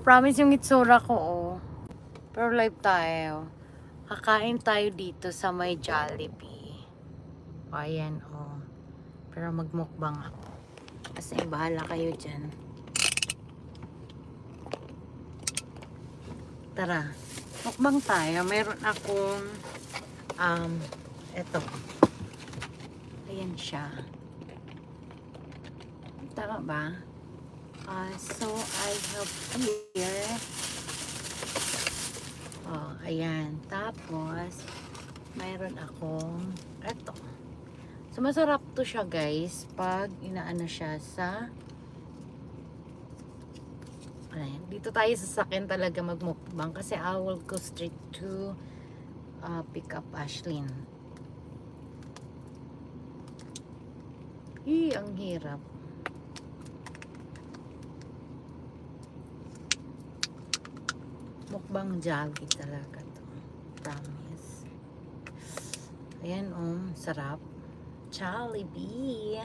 Promise yung itsura ko, oh. Pero live tayo. Kakain tayo dito sa may Jollibee. O, ayan, oh. Pero magmukbang ako. Kasi bahala kayo dyan. Tara. Mukbang tayo. Meron akong, eto. Ayan siya. Tama ba? So, I have here. Oh, ayan. Tapos, mayroon akong eto. So, masarap to siya, guys, pag inaano siya sa ayan. Dito tayo sa sakin talaga magmukbang kasi I will go straight to pick up Ashlyn. Ang hirap. Mukbang Jollibee talaga to. Promise. Ayan, sarap. Jollibee.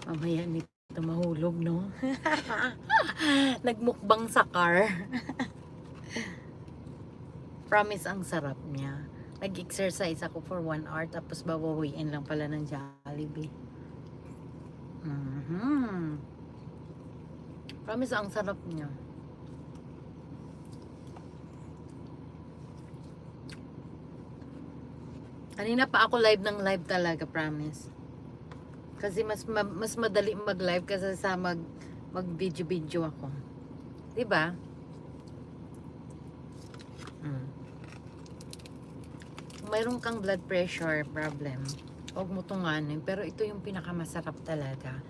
Mamaya nito mahulog, no? Nagmukbang sa car. Promise, ang sarap niya. Nag-exercise ako for 1 hour tapos babawiin lang pala ng Jollibee. Promise, ang sarap niya. Kanina pa ako live ng live talaga, promise. Kasi mas madali mag-live kasi sa mag-video ako. 'Di ba? Kung mayroon kang blood pressure problem, huwag mo tunganin. Pero ito yung pinakamasarap talaga.